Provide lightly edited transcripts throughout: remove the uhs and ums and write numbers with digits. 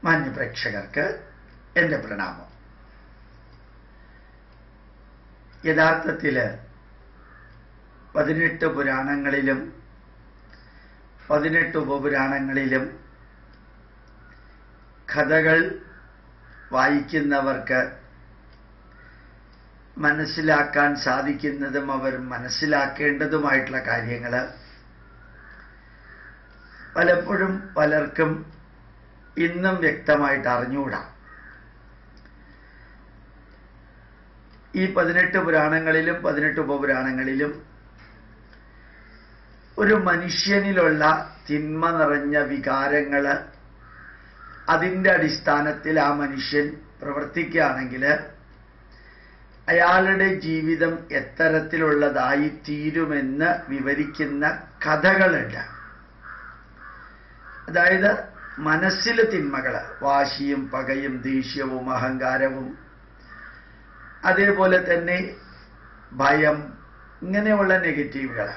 മാന്യപ്രേക്ഷകർക്ക് എൻ്റെ പ്രണാമം. യഥാർത്ഥത്തിൽ 18 പുരാണങ്ങളിലും 18 ഉപപുരാണങ്ങളിലും കഥകൾ വായിക്കുന്നവർക്ക് മനസ്സിലാക്കാൻ സാധിക്കുന്നതും അവർ മനസ്സിലാക്കേണ്ടതുമായിട്ടുള്ള കാര്യങ്ങൾ പലപ്പോഴും പലർക്കും ഇന്നും വ്യക്തമായിട്ട് അറിഞ്ഞുകൂടാ. ഈ 18 പുരാണങ്ങളിലും 18 ഉപപുരാണങ്ങളിലും ഒരു മനുഷ്യനിലുള്ള തിന്മ നിറഞ്ഞ വികാരങ്ങൾ അതിൻ്റെ അടിസ്ഥാനത്തിൽ ആ മനുഷ്യൻ പ്രവർത്തിക്കുകയാണെങ്കിൽ അയാളുടെ ജീവിതം എത്തരത്തിലുള്ളതായി തീരുമെന്ന് വിവരിക്കുന്ന കഥകളുണ്ട്. അതായത് മനസ്സിലെ തിന്മകൾ, വാശിയും പകയും ദേഷ്യവും അഹങ്കാരവും അതേപോലെ തന്നെ ഭയം, ഇങ്ങനെയുള്ള നെഗറ്റീവുകൾ,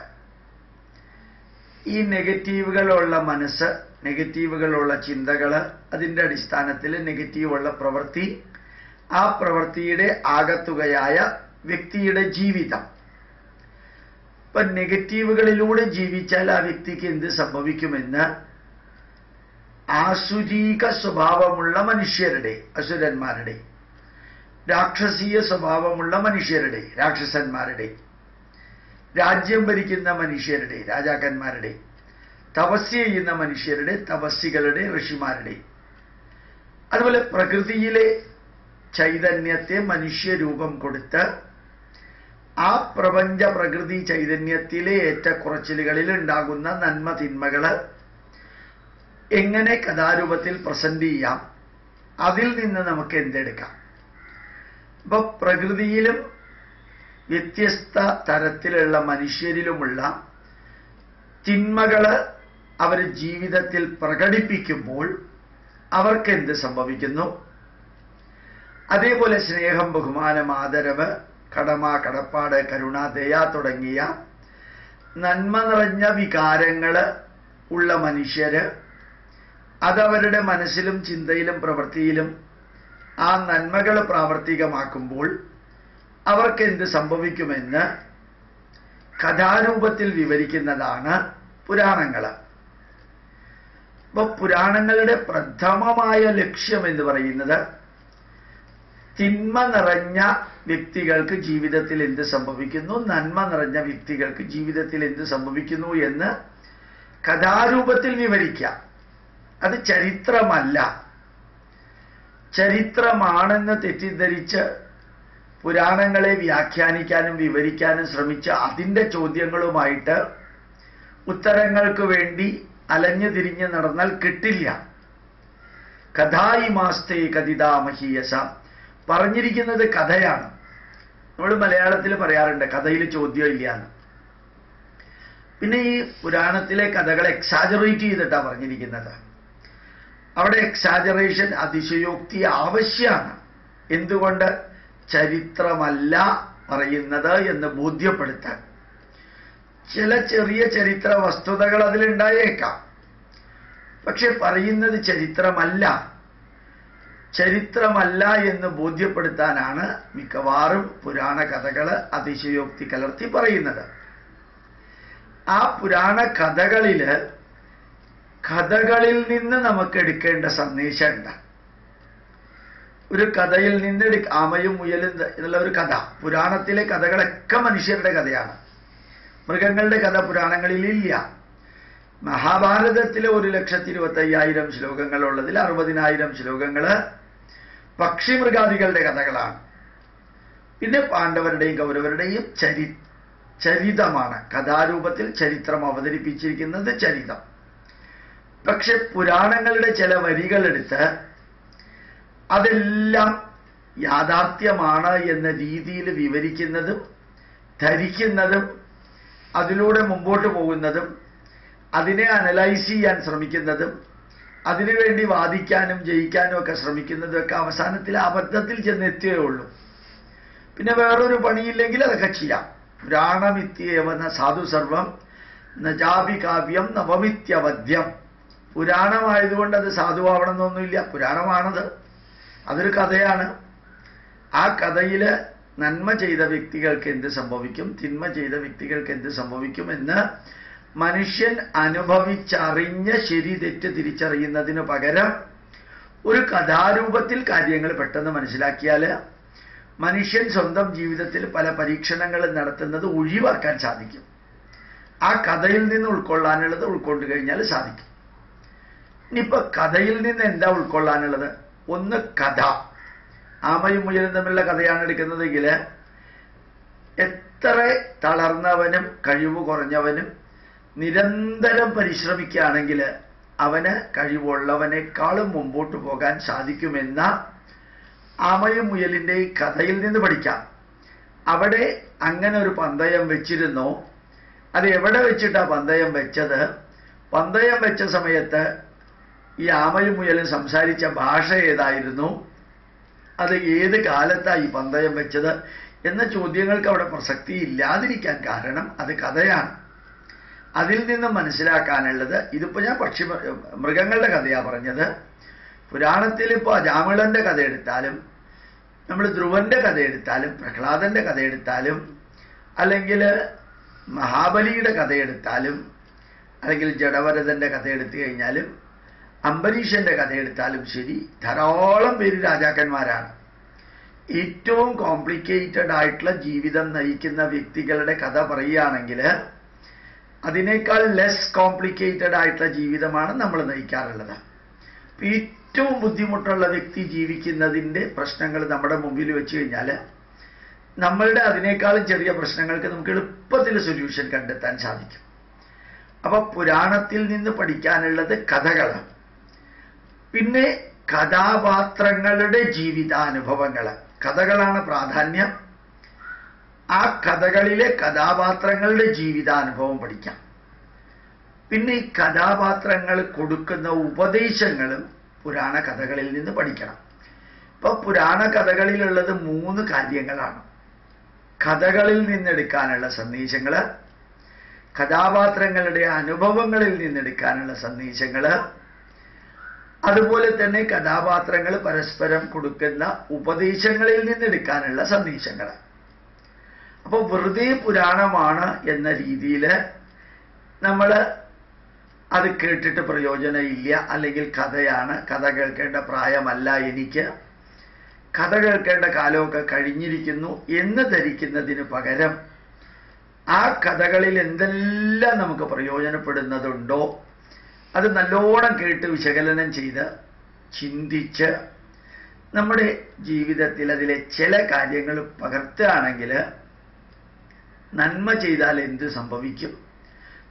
ഈ നെഗറ്റീവുകളുള്ള മനസ്സ്, നെഗറ്റീവുകളുള്ള ചിന്തകൾ, അതിൻ്റെ അടിസ്ഥാനത്തിൽ നെഗറ്റീവുള്ള പ്രവൃത്തി, ആ പ്രവൃത്തിയുടെ ആകത്തുകയായ വ്യക്തിയുടെ ജീവിതം. ഇപ്പം നെഗറ്റീവുകളിലൂടെ ജീവിച്ചാൽ ആ വ്യക്തിക്ക് എന്ത് സംഭവിക്കുമെന്ന് ആസുരീക സ്വഭാവമുള്ള മനുഷ്യരുടെ, അസുരന്മാരുടെ, രാക്ഷസീയ സ്വഭാവമുള്ള മനുഷ്യരുടെ, രാക്ഷസന്മാരുടെ, രാജ്യം ഭരിക്കുന്ന മനുഷ്യരുടെ, രാജാക്കന്മാരുടെ, തപസ് ചെയ്യുന്ന മനുഷ്യരുടെ, തപസ്സികളുടെ, ഋഷിമാരുടെ, അതുപോലെ പ്രകൃതിയിലെ ചൈതന്യത്തെ മനുഷ്യരൂപം കൊടുത്ത് ആ പ്രപഞ്ച പ്രകൃതി ചൈതന്യത്തിലെ ഏറ്റക്കുറച്ചിലുകളിൽ ഉണ്ടാകുന്ന നന്മ തിന്മകൾ എങ്ങനെ കഥാരൂപത്തിൽ പ്രസന്റ് ചെയ്യാം, അതിൽ നിന്ന് നമുക്ക് എന്തെടുക്കാം. ഇപ്പൊ പ്രകൃതിയിലും വ്യത്യസ്ത തരത്തിലുള്ള മനുഷ്യരിലുമുള്ള തിന്മകൾ അവർ ജീവിതത്തിൽ പ്രകടിപ്പിക്കുമ്പോൾ അവർക്ക് എന്ത് സംഭവിക്കുന്നു, അതേപോലെ സ്നേഹം, ബഹുമാനം, ആദരവ്, കടമ, കടപ്പാട്, കരുണ, ദയ തുടങ്ങിയ നന്മ നിറഞ്ഞ വികാരങ്ങൾ ഉള്ള മനുഷ്യര് അതവരുടെ മനസ്സിലും ചിന്തയിലും പ്രവൃത്തിയിലും ആ നന്മകൾ പ്രാവർത്തികമാക്കുമ്പോൾ അവർക്ക് എന്ത് സംഭവിക്കുമെന്ന് കഥാരൂപത്തിൽ വിവരിക്കുന്നതാണ് പുരാണങ്ങൾ. അപ്പോൾ പുരാണങ്ങളുടെ പ്രഥമമായ ലക്ഷ്യം എന്ന് പറയുന്നത് തിന്മ നിറഞ്ഞ വ്യക്തികൾക്ക് ജീവിതത്തിൽ എന്ത് സംഭവിക്കുന്നു, നന്മ നിറഞ്ഞ വ്യക്തികൾക്ക് ജീവിതത്തിൽ എന്ത് സംഭവിക്കുന്നു എന്ന് കഥാരൂപത്തിൽ വിവരിക്കാം. അത് ചരിത്രമല്ല. ചരിത്രമാണെന്ന് തെറ്റിദ്ധരിച്ച് പുരാണങ്ങളെ വ്യാഖ്യാനിക്കാനും വിവരിക്കാനും ശ്രമിച്ച അതിൻ്റെ ചോദ്യങ്ങളുമായിട്ട് ഉത്തരങ്ങൾക്ക് വേണ്ടി അലഞ്ഞു തിരിഞ്ഞ് നടന്നാൽ കിട്ടില്ല. കഥായി മാസ്തേ കഥിതാമഹീയസ, പറഞ്ഞിരിക്കുന്നത് കഥയാണ്. നമ്മൾ മലയാളത്തിൽ പറയാറുണ്ട് കഥയിൽ ചോദ്യം ഇല്ല എന്ന്. പിന്നെ ഈ പുരാണത്തിലെ കഥകൾ എക്സാജറേറ്റ് ചെയ്തിട്ടാണ് പറഞ്ഞിരിക്കുന്നത്. അവിടെ എക്സാജറേഷൻ, അതിശയോക്തി ആവശ്യമാണ്. എന്തുകൊണ്ട്? ചരിത്രമല്ല പറയുന്നത് എന്ന് ബോധ്യപ്പെടുത്താൻ. ചില ചെറിയ ചരിത്ര വസ്തുതകൾ അതിലുണ്ടായേക്കാം, പക്ഷെ പറയുന്നത് ചരിത്രമല്ല. ചരിത്രമല്ല എന്ന് ബോധ്യപ്പെടുത്താനാണ് മിക്കവാറും പുരാണ കഥകൾ അതിശയോക്തി കലർത്തി പറയുന്നത്. ആ പുരാണ കഥകളിൽ നിന്ന് നമുക്ക് എടുക്കേണ്ട സന്ദേശമുണ്ട്. ഒരു കഥയിൽ നിന്ന് ആമയും മുയലും എന്നുള്ള ഒരു കഥ, പുരാണത്തിലെ കഥകളൊക്കെ മനുഷ്യരുടെ കഥയാണ്. മൃഗങ്ങളുടെ കഥ പുരാണങ്ങളിലില്ല. മഹാഭാരതത്തിലെ 1,25,000 ശ്ലോകങ്ങളുള്ളതിൽ 60,000 ശ്ലോകങ്ങൾ പക്ഷിമൃഗാദികളുടെ കഥകളാണ്. പിന്നെ പാണ്ഡവരുടെയും കൗരവരുടെയും ചരിതമാണ്. കഥാരൂപത്തിൽ ചരിത്രം അവതരിപ്പിച്ചിരിക്കുന്നത് ചരിതം. പക്ഷെ പുരാണങ്ങളുടെ ചില വരികളെടുത്ത് അതെല്ലാം യാഥാർത്ഥ്യമാണ് എന്ന രീതിയിൽ വിവരിക്കുന്നതും ധരിക്കുന്നതും അതിലൂടെ മുമ്പോട്ട് പോകുന്നതും അതിനെ അനലൈസ് ചെയ്യാൻ ശ്രമിക്കുന്നതും അതിനുവേണ്ടി വാദിക്കാനും ജയിക്കാനും ഒക്കെ ശ്രമിക്കുന്നതൊക്കെ അവസാനത്തിൽ അബദ്ധത്തിൽ ചെന്നെത്തിയേ ഉള്ളൂ. പിന്നെ വേറൊരു പണിയില്ലെങ്കിൽ അതൊക്കെ ചെയ്യാം. പുരാണമിത്യേവന സാധു സർവം നജാപി കാവ്യം നവമിത്യവദ്യം പുരാണമായതുകൊണ്ട് അത് സാധുവാവണമെന്നൊന്നുമില്ല. പുരാണമാണത്, അതൊരു കഥയാണ്. ആ കഥയിൽ നന്മ ചെയ്ത വ്യക്തികൾക്ക് എന്ത് സംഭവിക്കും, തിന്മ ചെയ്ത വ്യക്തികൾക്ക് എന്ത് സംഭവിക്കും എന്ന് മനുഷ്യൻ അനുഭവിച്ചറിഞ്ഞ് ശരി തെറ്റ് തിരിച്ചറിയുന്നതിന് പകരം ഒരു കഥാരൂപത്തിൽ കാര്യങ്ങൾ പെട്ടെന്ന് മനസ്സിലാക്കിയാൽ മനുഷ്യൻ സ്വന്തം ജീവിതത്തിൽ പല പരീക്ഷണങ്ങൾ നടത്തുന്നത് ഒഴിവാക്കാൻ സാധിക്കും. ആ കഥയിൽ നിന്ന് ഉൾക്കൊള്ളാനുള്ളത് ഉൾക്കൊണ്ടു കഴിഞ്ഞാൽ സാധിക്കും. ഇനിയിപ്പോൾ കഥയിൽ നിന്ന് എന്താ ഉൾക്കൊള്ളാനുള്ളത്? ഒന്ന്, കഥ. ആമയും മുയലും തമ്മിലുള്ള കഥയാണ് എടുക്കുന്നതെങ്കിൽ എത്ര തളർന്നവനും കഴിവ് കുറഞ്ഞവനും നിരന്തരം പരിശ്രമിക്കുകയാണെങ്കിൽ അവന് കഴിവുള്ളവനേക്കാളും മുമ്പോട്ട് പോകാൻ സാധിക്കുമെന്ന ആമയും മുയലിൻ്റെ ഈ കഥയിൽ നിന്ന് പഠിക്കാം. അവിടെ അങ്ങനെ ഒരു പന്തയം വെച്ചിരുന്നോ? അത് എവിടെ വെച്ചിട്ടാണ് പന്തയം വെച്ചത്? പന്തയം വെച്ച സമയത്ത് ഈ ആമയും മുയലും സംസാരിച്ച ഭാഷ ഏതായിരുന്നു? അത് ഏത് കാലത്താണ് ഈ പന്തയം വെച്ചത് എന്ന ചോദ്യങ്ങൾക്ക് അവിടെ പ്രസക്തി ഇല്ലാതിരിക്കാൻ കാരണം അത് കഥയാണ്. അതിൽ നിന്ന് മനസ്സിലാക്കാനുള്ളത്, ഇതിപ്പോൾ ഞാൻ മൃഗങ്ങളുടെ കഥയാണ് പറഞ്ഞത്. പുരാണത്തിൽ ഇപ്പോൾ അജാമിളന്റെ കഥ എടുത്താലും, നമ്മൾ ധ്രുവന്റെ കഥ എടുത്താലും, പ്രഹ്ലാദന്റെ കഥ എടുത്താലും, അല്ലെങ്കിൽ മഹാബലിയുടെ കഥ എടുത്താലും, അല്ലെങ്കിൽ ജഡവരതന്റെ കഥ എടുത്തു കഴിഞ്ഞാലും, അംബരീഷന്റെ കഥ എടുത്താലും ശരി, ധാരാളം പേര് രാജാക്കന്മാരാണ്. ഏറ്റവും കോംപ്ലിക്കേറ്റഡ് ആയിട്ടുള്ള ജീവിതം നയിക്കുന്ന വ്യക്തികളുടെ കഥ പറയുകയാണെങ്കിൽ അതിനേക്കാൾ ലെസ് കോംപ്ലിക്കേറ്റഡ് ആയിട്ടുള്ള ജീവിതമാണ് നമ്മൾ നയിക്കാറുള്ളത്. ഏറ്റവും ബുദ്ധിമുട്ടുള്ള വ്യക്തി ജീവിക്കുന്നതിൻ്റെ പ്രശ്നങ്ങൾ നമ്മുടെ മുമ്പിൽ വെച്ച് കഴിഞ്ഞാൽ നമ്മളുടെ അതിനേക്കാളും ചെറിയ പ്രശ്നങ്ങൾക്ക് നമുക്ക് എളുപ്പത്തിൽ സൊല്യൂഷൻ കണ്ടെത്താൻ സാധിക്കും. അപ്പോൾ പുരാണത്തിൽ നിന്ന് പഠിക്കാനുള്ളത് കഥകളാണ്. പിന്നെ കഥാപാത്രങ്ങളുടെ ജീവിതാനുഭവങ്ങൾ, കഥകളാണ് പ്രാധാന്യം. ആ കഥകളിലെ കഥാപാത്രങ്ങളുടെ ജീവിതാനുഭവം പഠിക്കാം. പിന്നെ ഈ കഥാപാത്രങ്ങൾ കൊടുക്കുന്ന ഉപദേശങ്ങളും പുരാണ കഥകളിൽ നിന്ന് പഠിക്കണം. ഇപ്പൊ പുരാണ കഥകളിലുള്ളത് 3 കാര്യങ്ങളാണ്: കഥകളിൽ നിന്നെടുക്കാനുള്ള സന്ദേശങ്ങൾ, കഥാപാത്രങ്ങളുടെ അനുഭവങ്ങളിൽ നിന്നെടുക്കാനുള്ള സന്ദേശങ്ങൾ, അതുപോലെ തന്നെ കഥാപാത്രങ്ങൾ പരസ്പരം കൊടുക്കുന്ന ഉപദേശങ്ങളിൽ നിന്നെടുക്കാനുള്ള സന്ദേശങ്ങൾ. അപ്പോൾ വെറുതെ പുരാണമാണ് എന്ന രീതിയിൽ നമ്മൾ അത് കേട്ടിട്ട് പ്രയോജനമില്ല, അല്ലെങ്കിൽ കഥയാണ്, കഥ കേൾക്കേണ്ട പ്രായമല്ല എനിക്ക്, കഥ കേൾക്കേണ്ട കാലമൊക്കെ കഴിഞ്ഞിരിക്കുന്നു എന്ന് ധരിക്കുന്നതിന് പകരം ആ കഥകളിൽ എന്തെല്ലാം നമുക്ക് പ്രയോജനപ്പെടുന്നതുണ്ടോ അത് നല്ലോണം കേട്ട് വിശകലനം ചെയ്ത് ചിന്തിച്ച് നമ്മുടെ ജീവിതത്തിൽ അതിലെ ചില കാര്യങ്ങൾ പകർത്തുകയാണെങ്കിൽ നന്മ ചെയ്താൽ എന്ത് സംഭവിക്കും,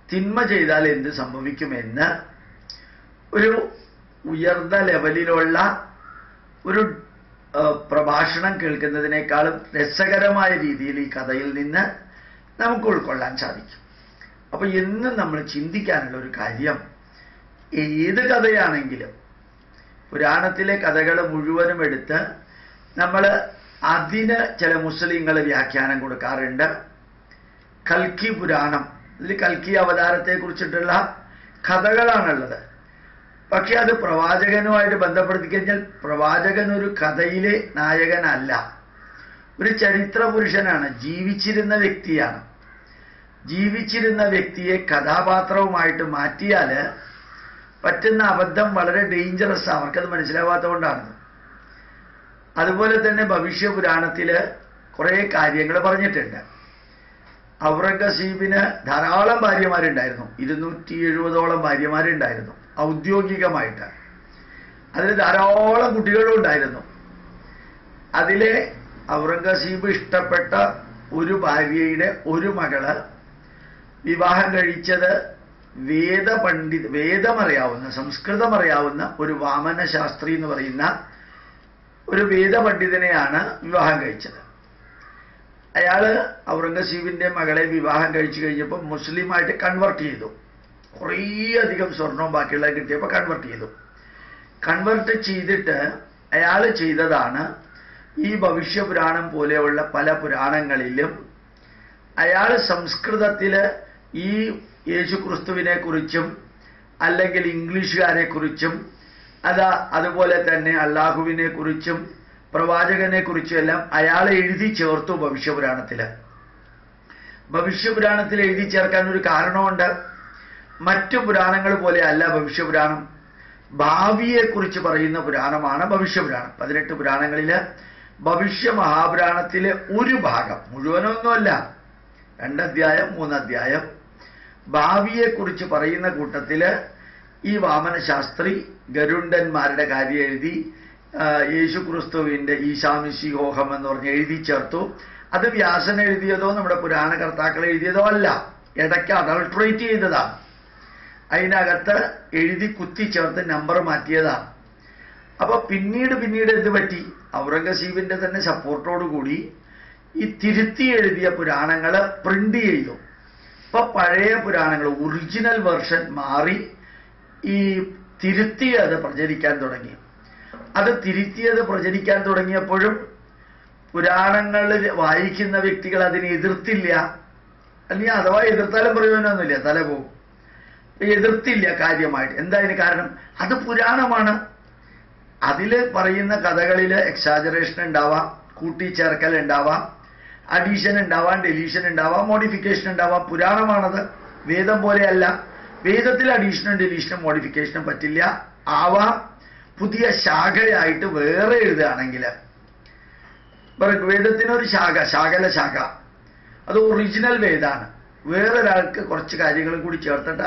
തിന്മ ചെയ്താൽ എന്ത് സംഭവിക്കുമെന്ന് ഒരു ഉയർന്ന ലെവലിലുള്ള ഒരു പ്രഭാഷണം കേൾക്കുന്നതിനേക്കാളും രസകരമായ രീതിയിൽ ഈ കഥയിൽ നിന്ന് നമുക്ക് ഉൾക്കൊള്ളാൻ സാധിക്കും. അപ്പോൾ എന്നും നമ്മൾ ചിന്തിക്കാനുള്ള ഒരു കാര്യം, ഏത് കഥയാണെങ്കിലും പുരാണത്തിലെ കഥകൾ മുഴുവനും എടുത്ത് നമ്മൾ അതിന് ചില മുസ്ലിങ്ങൾ വ്യാഖ്യാനം കൊടുക്കാറുണ്ട്. കൽക്കി പുരാണം, ഇതിൽ കൽക്കി അവതാരത്തെക്കുറിച്ചിട്ടുള്ള കഥകളാണുള്ളത്. പക്ഷെ അത് പ്രവാചകനുമായിട്ട് ബന്ധപ്പെടുത്തി കഴിഞ്ഞാൽ പ്രവാചകൻ ഒരു കഥയിലെ നായകനല്ല, ഒരു ചരിത്ര പുരുഷനാണ്, ജീവിച്ചിരുന്ന വ്യക്തിയാണ്. ജീവിച്ചിരുന്ന വ്യക്തിയെ കഥാപാത്രവുമായിട്ട് മാറ്റിയാൽ പറ്റുന്ന അബദ്ധം വളരെ ഡേഞ്ചറസ്, അവർക്കത് മനസ്സിലാവാത്തതുകൊണ്ടാണ്. അതുപോലെ തന്നെ ഭവിഷ്യപുരാണത്തിൽ കുറേ കാര്യങ്ങൾ പറഞ്ഞിട്ടുണ്ട്. ഔറംഗസീബിന് ധാരാളം ഭാര്യമാരുണ്ടായിരുന്നു, 270ഓളം ഭാര്യമാരുണ്ടായിരുന്നു ഔദ്യോഗികമായിട്ട്. അതിൽ ധാരാളം കുട്ടികളും ഉണ്ടായിരുന്നു. അതിലെ ഔറംഗസീബ് ഇഷ്ടപ്പെട്ട ഒരു ഭാര്യയുടെ ഒരു മകള് വിവാഹം കഴിച്ചത് വേദമറിയാവുന്ന, സംസ്കൃതമറിയാവുന്ന ഒരു വാമന ശാസ്ത്രി എന്ന് പറയുന്ന ഒരു വേദപണ്ഡിതനെയാണ് വിവാഹം കഴിച്ചത്. അയാൾ ഔറംഗസീബിൻ്റെ മകളെ വിവാഹം കഴിച്ചു കഴിഞ്ഞപ്പോൾ മുസ്ലിമായിട്ട് കൺവെർട്ട് ചെയ്തു. കുറേ അധികം സ്വർണവും ബാക്കിയുള്ളത് കിട്ടിയപ്പോൾ കൺവെർട്ട് ചെയ്തു. കൺവെർട്ട് ചെയ്തിട്ട് അയാൾ ചെയ്തതാണ് ഈ ഭവിഷ്യപുരാണം പോലെയുള്ള പല പുരാണങ്ങളിലും അയാൾ സംസ്കൃതത്തിൽ ഈ യേശുക്രിസ്തുവിനെ കുറിച്ചും അല്ലെങ്കിൽ ഇംഗ്ലീഷുകാരെ കുറിച്ചും അതുപോലെ തന്നെ അള്ളാഹുവിനെ കുറിച്ചും പ്രവാചകനെ കുറിച്ചും എല്ലാം അയാൾ എഴുതി ചേർത്തു ഭവിഷ്യപുരാണത്തിൽ. ഭവിഷ്യപുരാണത്തിൽ എഴുതി ചേർക്കാൻ ഒരു കാരണമുണ്ട്. മറ്റു പുരാണങ്ങൾ പോലെ അല്ല ഭവിഷ്യപുരാണം. ഭാവിയെക്കുറിച്ച് പറയുന്ന പുരാണമാണ് ഭവിഷ്യപുരാണം. 18 പുരാണങ്ങളിൽ ഭവിഷ്യ മഹാപുരാണത്തിലെ ഒരു ഭാഗം, മുഴുവനൊന്നുമല്ല, 2 അധ്യായം 3 അധ്യായം ഭാവിയെക്കുറിച്ച് പറയുന്ന കൂട്ടത്തിൽ ഈ വാമനശാസ്ത്രി ഗരുഡന്മാരുടെ കാര്യം എഴുതി യേശുക്രിസ്തുവിന്റെ ഈശാമിശിഹോഹം എന്ന് പറഞ്ഞ് എഴുതി ചേർത്തു. അത് വ്യാസൻ എഴുതിയതോ നമ്മുടെ പുരാണകർത്താക്കൾ എഴുതിയതോ അല്ല, ഇടയ്ക്ക് അഡൾട്രേറ്റ് ചെയ്തതാണ്. അതിനകത്ത് എഴുതി കുത്തിച്ചേർത്ത് നമ്പർ മാറ്റിയതാണ്. അപ്പൊ പിന്നീട് എന്ത് പറ്റി? ഔറംഗസീബിന്റെ തന്നെ സപ്പോർട്ടോടുകൂടി ഈ തിരുത്തി എഴുതിയ പുരാണങ്ങൾ പ്രിന്റ് ചെയ്തു. ഇപ്പൊ പഴയ പുരാണങ്ങൾ ഒറിജിനൽ വെർഷൻ മാറി ഈ തിരുത്തിയത് പ്രചരിക്കാൻ തുടങ്ങി. അത് തിരുത്തിയത് പ്രചരിക്കാൻ തുടങ്ങിയപ്പോഴും പുരാണങ്ങളിൽ വായിക്കുന്ന വ്യക്തികൾ അതിനെ എതിർത്തില്ല. അല്ലെങ്കിൽ അഥവാ എതിർത്താലും പ്രയോജനമൊന്നുമില്ല, തല പോകും. എതിർത്തില്ല കാര്യമായിട്ട്. എന്താ അതിന് കാരണം? അത് പുരാണമാണ്. അതിൽ പറയുന്ന കഥകളിൽ എക്സാജറേഷൻ ഉണ്ടാവാം, കൂട്ടിച്ചേർക്കൽ ഉണ്ടാവാം, അഡീഷൻ ഉണ്ടാവാം, ഡെലീഷൻ ഉണ്ടാവാം, മോഡിഫിക്കേഷൻ ഉണ്ടാവാം. പുരാണമാണത്, വേദം പോലെയല്ല. വേദത്തിൽ അഡീഷനും ഡെലീഷനും മോഡിഫിക്കേഷനും പറ്റില്ല. ആവാം പുതിയ ശാഖയായിട്ട് വേറെ എഴുതുകയാണെങ്കിൽ. വേദത്തിനൊരു ശാഖല ശാഖ, അത് ഒറിജിനൽ വേദാണ്. വേറൊരാൾക്ക് കുറച്ച് കാര്യങ്ങളും കൂടി ചേർത്തിട്ട്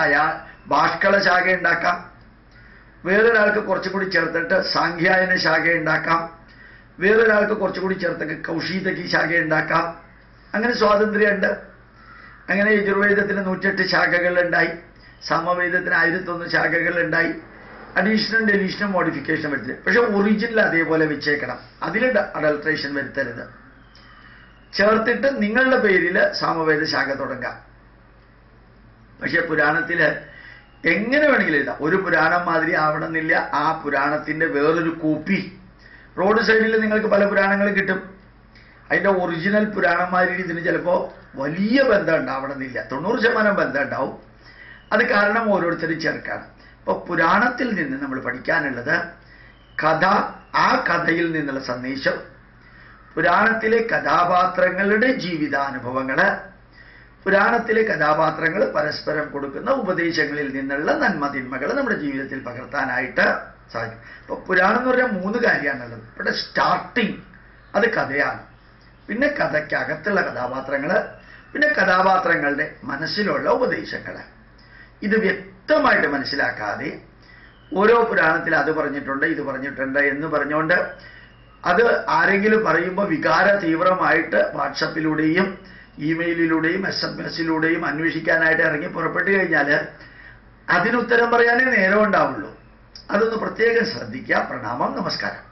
ഭാഷ്കള ശാഖ ഉണ്ടാക്കാം. വേറൊരാൾക്ക് കുറച്ചും കൂടി ചേർത്തിട്ട് സാഖ്യായന ശാഖ ഉണ്ടാക്കാം. വേറൊരാൾക്ക് കുറച്ചുകൂടി ചേർത്തിട്ട് കൗശീതകി ശാഖ ഉണ്ടാക്കാം. അങ്ങനെ സ്വാതന്ത്ര്യമുണ്ട്. അങ്ങനെ യജുർവേദത്തിന് 108 ശാഖകളുണ്ടായി, സമവേദത്തിന് 1001 ശാഖകളുണ്ടായി. അഡീഷനും ഡെലീഷനും മോഡിഫിക്കേഷൻ വരുത്തരുത്. പക്ഷെ ഒറിജിനൽ അതേപോലെ വെച്ചേക്കണം. അതിൽ അഡൾട്രേഷൻ വരുത്തരുത്. ചേർത്തിട്ട് നിങ്ങളുടെ പേരിൽ സാമവേദ ശാഖ തുടങ്ങാം. പക്ഷെ പുരാണത്തില് എങ്ങനെ വേണമെങ്കിലും എഴുതാം. ഒരു പുരാണം മാതിരി ആവണമെന്നില്ല. ആ പുരാണത്തിന്റെ വേറൊരു കോപ്പി റോഡ് സൈഡിൽ നിങ്ങൾക്ക് പല പുരാണങ്ങളും കിട്ടും. അതിന്റെ ഒറിജിനൽ പുരാണന്മാരിൽ ഇതിന് ചിലപ്പോൾ വലിയ ബന്ധം ഉണ്ടാവണമെന്നില്ല, 90% ബന്ധം ഉണ്ടാവും. അത് കാരണം ഓരോരുത്തരും ചേർക്കാണ്. അപ്പൊ പുരാണത്തിൽ നിന്ന് നമ്മൾ പഠിക്കാനുള്ളത് കഥ, ആ കഥയിൽ നിന്നുള്ള സന്ദേശം, പുരാണത്തിലെ കഥാപാത്രങ്ങളുടെ ജീവിതാനുഭവങ്ങള്, പുരാണത്തിലെ കഥാപാത്രങ്ങൾ പരസ്പരം കൊടുക്കുന്ന ഉപദേശങ്ങളിൽ നിന്നുള്ള നന്മതിന്മകൾ നമ്മുടെ ജീവിതത്തിൽ പകർത്താനായിട്ട് സാധിക്കും. അപ്പൊ പുരാണം എന്ന് പറഞ്ഞാൽ 3 കാര്യമാണുള്ളത്. ഇവിടെ സ്റ്റാർട്ടിങ് അത് കഥയാണ്, പിന്നെ കഥയ്ക്കകത്തുള്ള കഥാപാത്രങ്ങള്, പിന്നെ കഥാപാത്രങ്ങളുടെ മനസ്സിലുള്ള ഉപദേശങ്ങൾ. ഇത് വ്യക്തമായിട്ട് മനസ്സിലാക്കാതെ ഓരോ പുരാണത്തിൽ അത് പറഞ്ഞിട്ടുണ്ട് ഇത് പറഞ്ഞിട്ടുണ്ട് എന്ന് പറഞ്ഞുകൊണ്ട് അത് ആരെങ്കിലും പറയുമ്പോൾ വികാര തീവ്രമായിട്ട് വാട്സപ്പിലൂടെയും ഇമെയിലിലൂടെയും SMS-ലൂടെയും അന്വേഷിക്കാനായിട്ട് ഇറങ്ങി പുറപ്പെട്ടു കഴിഞ്ഞാൽ അതിനുത്തരം പറയാനേ നേരം ഉണ്ടാവുള്ളൂ. അതൊന്ന് പ്രത്യേകം ശ്രദ്ധിക്കുക. പ്രണാമം, നമസ്കാരം.